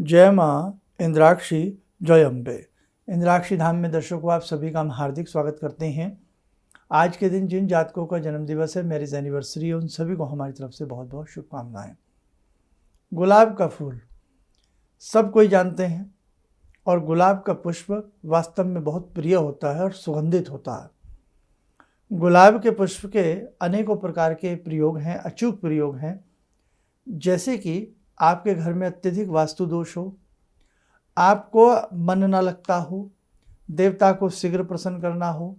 जय माँ इंद्राक्षी जय अम्बे। इंद्राक्षी धाम में दर्शकों आप सभी का हम हार्दिक स्वागत करते हैं। आज के दिन जिन जातकों का जन्म दिवस है, मैरिज एनिवर्सरी है, उन सभी को हमारी तरफ से बहुत बहुत शुभकामनाएं। गुलाब का फूल सब कोई जानते हैं और गुलाब का पुष्प वास्तव में बहुत प्रिय होता है और सुगंधित होता है। गुलाब के पुष्प के अनेकों प्रकार के प्रयोग हैं, अचूक प्रयोग हैं। जैसे कि आपके घर में अत्यधिक वास्तु दोष हो, आपको मन न लगता हो, देवता को शीघ्र प्रसन्न करना हो,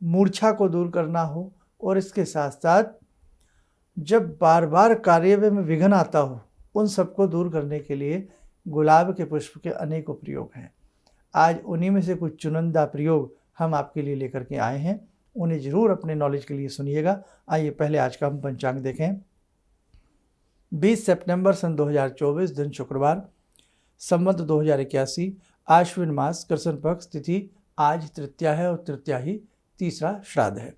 मूर्छा को दूर करना हो, और इसके साथ साथ जब बार बार कार्य में विघ्न आता हो, उन सबको दूर करने के लिए गुलाब के पुष्प के अनेकों प्रयोग हैं। आज उन्हीं में से कुछ चुनिंदा प्रयोग हम आपके लिए लेकर के आए हैं, उन्हें ज़रूर अपने नॉलेज के लिए सुनिएगा। आइए पहले आज का हम पंचांग देखें। 20 सितंबर सन 2024 दिन शुक्रवार, संवत 2081, आश्विन मास, कृष्ण पक्ष, तिथि आज तृतीया है और तृतीया ही तीसरा श्राद्ध है।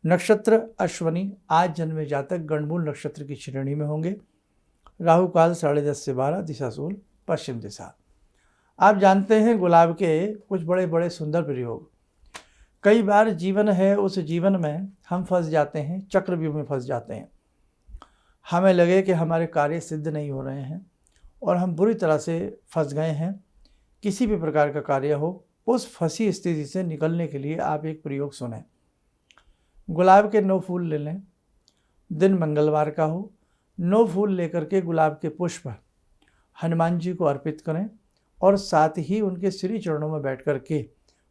नक्षत्र अश्वनी, आज जन्मे जातक गणमूल नक्षत्र की श्रेणी में होंगे। राहु काल 10:30 से 12, दिशा सूल पश्चिम दिशा। आप जानते हैं गुलाब के कुछ बड़े बड़े सुंदर प्रयोग। कई बार जीवन है, उस जीवन में हम फंस जाते हैं, चक्रव्यूह में फंस जाते हैं। हमें लगे कि हमारे कार्य सिद्ध नहीं हो रहे हैं और हम बुरी तरह से फंस गए हैं। किसी भी प्रकार का कार्य हो, उस फंसी स्थिति से निकलने के लिए आप एक प्रयोग सुनें। गुलाब के 9 फूल ले लें, दिन मंगलवार का हो। 9 फूल लेकर के गुलाब के पुष्प हनुमान जी को अर्पित करें और साथ ही उनके श्री चरणों में बैठ कर के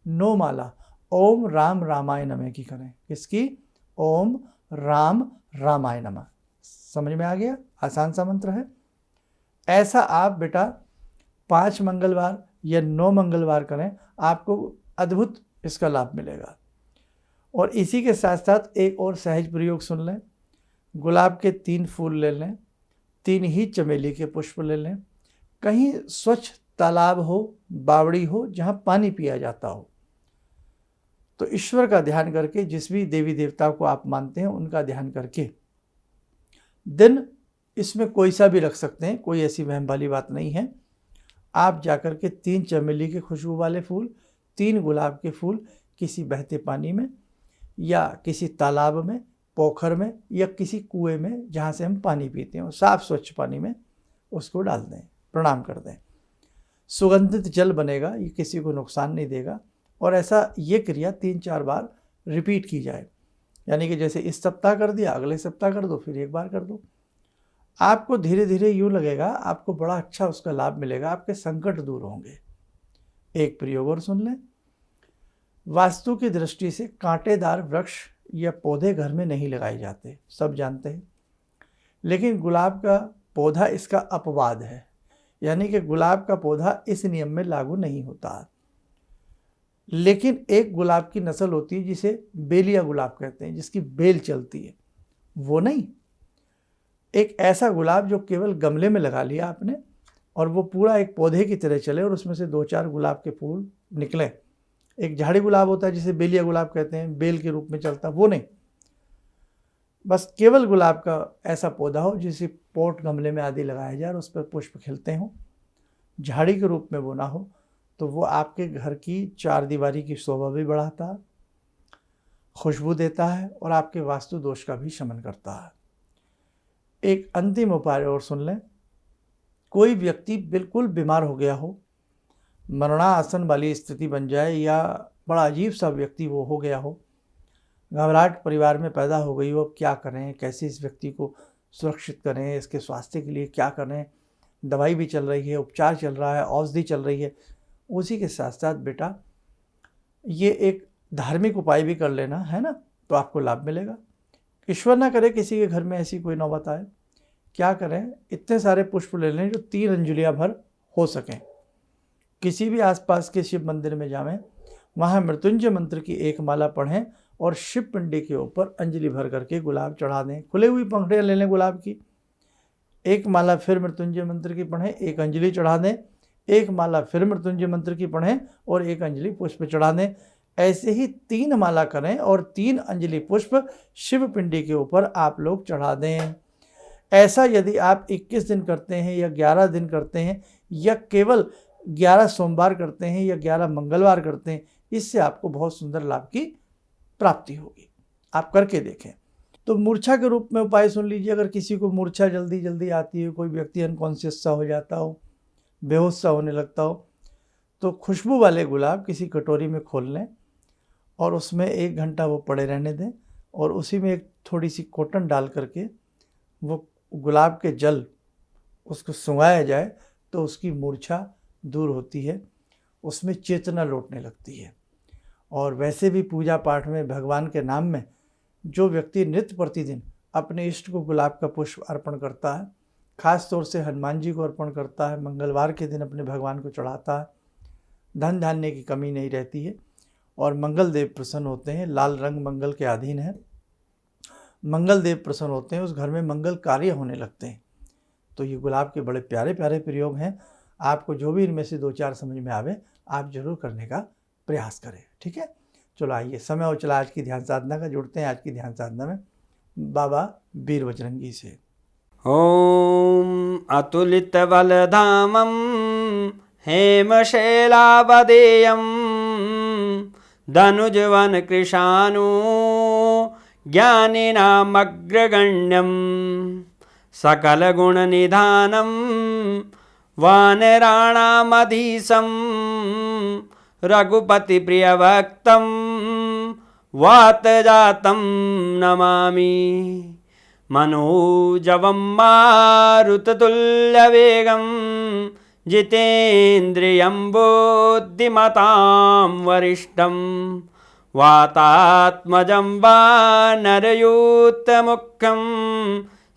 9 माला ओम राम रामाय नमः की करें। किसकी? ओम राम रामाय नमः। समझ में आ गया? आसान सा मंत्र है। ऐसा आप बेटा 5 मंगलवार या 9 मंगलवार करें, आपको अद्भुत इसका लाभ मिलेगा। और इसी के साथ साथ एक और सहज प्रयोग सुन लें। गुलाब के 3 फूल ले लें, 3 ही चमेली के पुष्प ले लें। कहीं स्वच्छ तालाब हो, बावड़ी हो, जहाँ पानी पिया जाता हो, तो ईश्वर का ध्यान करके, जिस भी देवी देवता को आप मानते हैं उनका ध्यान करके दिन इसमें कोई सा भी रख सकते हैं, कोई ऐसी वहम वाली बात नहीं है। आप जाकर के 3 चमेली के खुशबू वाले फूल, 3 गुलाब के फूल किसी बहते पानी में या किसी तालाब में, पोखर में या किसी कुएं में जहाँ से हम पानी पीते हैं, साफ स्वच्छ पानी में उसको डाल दें, प्रणाम कर दें। सुगंधित जल बनेगा, ये किसी को नुकसान नहीं देगा। और ऐसा ये क्रिया 3-4 बार रिपीट की जाए, यानी कि जैसे इस सप्ताह कर दिया, अगले सप्ताह कर दो, फिर एक बार कर दो। आपको धीरे धीरे यूँ लगेगा, आपको बड़ा अच्छा उसका लाभ मिलेगा, आपके संकट दूर होंगे। एक प्रयोग और सुन लें। वास्तु की दृष्टि से कांटेदार वृक्ष या पौधे घर में नहीं लगाए जाते, सब जानते हैं। लेकिन गुलाब का पौधा इसका अपवाद है, यानी कि गुलाब का पौधा इस नियम में लागू नहीं होता। लेकिन एक गुलाब की नस्ल होती है जिसे बेलिया गुलाब कहते हैं, जिसकी बेल चलती है, वो नहीं। एक ऐसा गुलाब जो केवल गमले में लगा लिया आपने और वो पूरा एक पौधे की तरह चले और उसमें से 2-4 गुलाब के फूल निकले। एक झाड़ी गुलाब होता है जिसे बेलिया गुलाब कहते हैं, बेल के रूप में चलता, वो नहीं। बस केवल गुलाब का ऐसा पौधा हो जिसे पॉट गमले में आदि लगाया जाए और उस पर पुष्प खिलते हों, झाड़ी के रूप में वो ना हो, तो वो आपके घर की 4 दीवारी की शोभा भी बढ़ाता है, खुशबू देता है और आपके वास्तु दोष का भी शमन करता है। एक अंतिम उपाय और सुन लें। कोई व्यक्ति बिल्कुल बीमार हो गया हो, मरणासन वाली स्थिति बन जाए, या बड़ा अजीब सा व्यक्ति वो हो गया हो, घबराहट परिवार में पैदा हो गई हो, अब क्या करें, कैसे इस व्यक्ति को सुरक्षित करें, इसके स्वास्थ्य के लिए क्या करें, दवाई भी चल रही है, उपचार चल रहा है, औषधि चल रही है, उसी के साथ साथ बेटा ये एक धार्मिक उपाय भी कर लेना है ना, तो आपको लाभ मिलेगा। ईश्वर ना करे किसी के घर में ऐसी कोई नौबत आए। क्या करें? इतने सारे पुष्प ले लें जो 3 अंजुलियां भर हो सकें। किसी भी आसपास के शिव मंदिर में जाएं, वहाँ मृत्युंजय मंत्र की 1 माला पढ़ें और शिव पिंडी के ऊपर अंजलि भर करके गुलाब चढ़ा दें। खुले हुई पंखुड़ियाँ ले लें गुलाब की, 1 माला फिर मृत्युंजय मंत्र की पढ़ें, 1 अंजलि चढ़ा दें, 1 माला फिर मृत्युंजय मंत्र की पढ़ें और 1 अंजलि पुष्प चढ़ा दें। ऐसे ही 3 माला करें और 3 अंजलि पुष्प शिव पिंडी के ऊपर आप लोग चढ़ा दें। ऐसा यदि आप 21 दिन करते हैं या 11 दिन करते हैं या केवल 11 सोमवार करते हैं या 11 मंगलवार करते हैं, इससे आपको बहुत सुंदर लाभ की प्राप्ति होगी। आप करके देखें। तो मूर्छा के रूप में उपाय सुन लीजिए। अगर किसी को मूर्छा जल्दी जल्दी आती है, कोई व्यक्ति अनकॉन्शियस सा हो जाता हो, बेहोश सा होने लगता हो, तो खुशबू वाले गुलाब किसी कटोरी में खोल लें और उसमें 1 घंटा वो पड़े रहने दें और उसी में एक थोड़ी सी कॉटन डाल करके वो गुलाब के जल उसको सुंघाया जाए तो उसकी मूर्छा दूर होती है, उसमें चेतना लौटने लगती है। और वैसे भी पूजा पाठ में भगवान के नाम में जो व्यक्ति नित्य प्रतिदिन अपने इष्ट को गुलाब का पुष्प अर्पण करता है, खास तौर से हनुमान जी को अर्पण करता है, मंगलवार के दिन अपने भगवान को चढ़ाता है, धन धान्य की कमी नहीं रहती है और मंगल देव प्रसन्न होते हैं। लाल रंग मंगल के अधीन है, मंगल देव प्रसन्न होते हैं, उस घर में मंगल कार्य होने लगते हैं। तो ये गुलाब के बड़े प्यारे प्यारे प्रयोग हैं। आपको जो भी इनमें से 2-4 समझ में आवे आप जरूर करने का प्रयास करें। ठीक है, चलो आइए, समय हो चला आज की ध्यान साधना का। जुड़ते हैं आज की ध्यान साधना में बाबा वीर बजरंगी से। ओम अतुलित बलधामं हेमशैलावदेयं धनुजवन कृशानु ज्ञानिनामग्रगण्यं सकलगुणनिधानं वानराणामधीशं रघुपतिप्रियभक्तं वातजातं नमामि। मनोजवं मारुततुल्यवेगं जितेन्द्रियं बुद्धिमतां वरिष्ठं वातात्मजं वानरयूथमुख्यं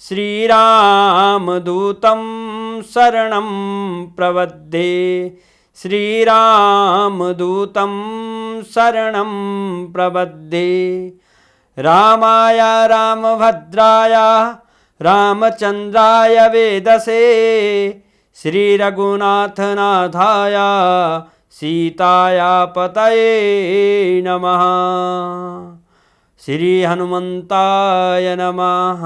श्रीरामदूतं शरणं प्रपद्ये। श्रीरामदूतं शरणं प्रपद्ये। रामाय रामभद्राय रामचन्द्राय वेदसे श्रीरघुनाथनाथाय सीताया पतये नमः। श्री हनुमंताय नमः।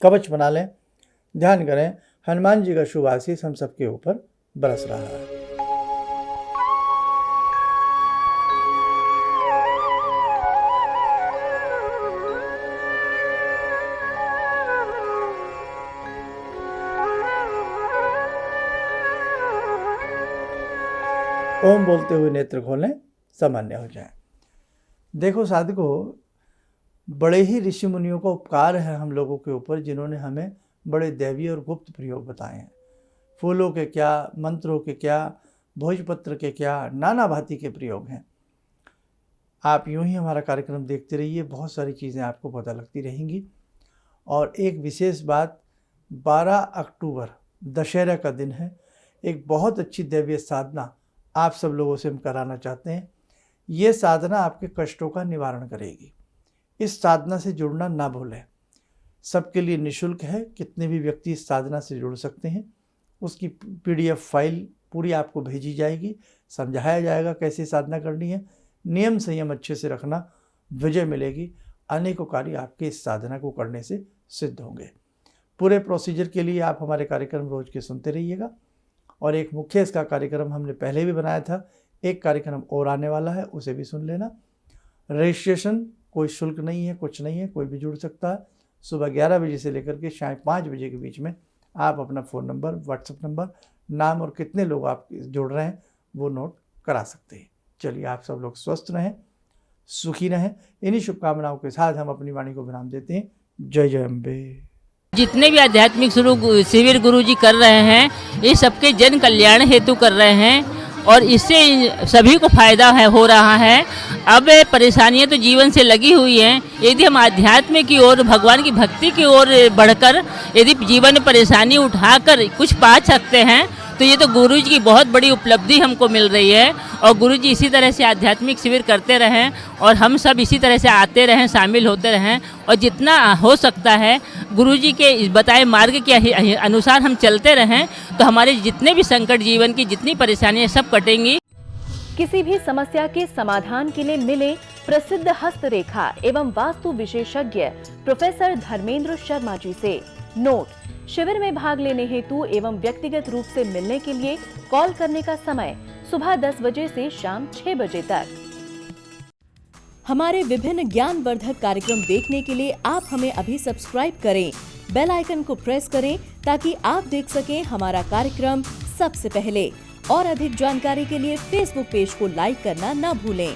कवच बना लें, ध्यान करें, हनुमान जी का शुभ आशीष हम सबके ऊपर बरस रहा है। ओम बोलते हुए नेत्र खोलें, सामान्य हो जाए। देखो साधकों, बड़े ही ऋषि मुनियों का उपकार है हम लोगों के ऊपर, जिन्होंने हमें बड़े दैवीय और गुप्त प्रयोग बताए हैं। फूलों के क्या, मंत्रों के क्या, भोजपत्र के क्या, नाना भांति के प्रयोग हैं। आप यूं ही हमारा कार्यक्रम देखते रहिए, बहुत सारी चीज़ें आपको पता लगती रहेंगी। और एक विशेष बात, 12 अक्टूबर दशहरा का दिन है, एक बहुत अच्छी दैवीय साधना आप सब लोगों से हम कराना चाहते हैं। ये साधना आपके कष्टों का निवारण करेगी। इस साधना से जुड़ना ना भूलें। सबके लिए निःशुल्क है, कितने भी व्यक्ति इस साधना से जुड़ सकते हैं। उसकी PDF फाइल पूरी आपको भेजी जाएगी, समझाया जाएगा कैसे साधना करनी है। नियम संयम अच्छे से रखना, विजय मिलेगी। अनेकों कार्य आपके इस साधना को करने से सिद्ध होंगे। पूरे प्रोसीजर के लिए आप हमारे कार्यक्रम रोज के सुनते रहिएगा। और एक मुख्य इसका कार्यक्रम हमने पहले भी बनाया था, एक कार्यक्रम और आने वाला है, उसे भी सुन लेना। रजिस्ट्रेशन कोई शुल्क नहीं है, कुछ नहीं है, कोई भी जुड़ सकता है। सुबह 11 बजे से लेकर के शाम 5 बजे के बीच में आप अपना फ़ोन नंबर, व्हाट्सएप नंबर, नाम और कितने लोग आप जुड़ रहे हैं वो नोट करा सकते हैं। चलिए, आप सब लोग स्वस्थ रहें, सुखी रहें। इन्हीं शुभकामनाओं के साथ हम अपनी वाणी को विराम देते हैं। जय जय अम्बे। जितने भी आध्यात्मिक शिविर गुरुजी कर रहे हैं, ये सबके जन कल्याण हेतु कर रहे हैं और इससे सभी को फायदा हो रहा है। अब परेशानियां तो जीवन से लगी हुई हैं, यदि हम आध्यात्म की ओर, भगवान की भक्ति की ओर बढ़कर यदि जीवन में परेशानी उठाकर कुछ पा सकते हैं तो ये तो गुरुजी की बहुत बड़ी उपलब्धि हमको मिल रही है। और गुरुजी इसी तरह से आध्यात्मिक शिविर करते रहें और हम सब इसी तरह से आते रहें, शामिल होते रहें और जितना हो सकता है गुरुजी के बताए मार्ग के अनुसार हम चलते रहें तो हमारे जितने भी संकट, जीवन की जितनी परेशानियां सब कटेंगी। किसी भी समस्या के समाधान के लिए मिले प्रसिद्ध हस्तरेखा एवं वास्तु विशेषज्ञ प्रोफेसर धर्मेंद्र शर्मा जी से। नोट: शिविर में भाग लेने हेतु एवं व्यक्तिगत रूप से मिलने के लिए कॉल करने का समय सुबह 10 बजे से शाम 6 बजे तक। हमारे विभिन्न ज्ञानवर्धक कार्यक्रम देखने के लिए आप हमें अभी सब्सक्राइब करें, बेल आइकन को प्रेस करें ताकि आप देख सकें हमारा कार्यक्रम सबसे पहले। और अधिक जानकारी के लिए फेसबुक पेज को लाइक करना न भूलें।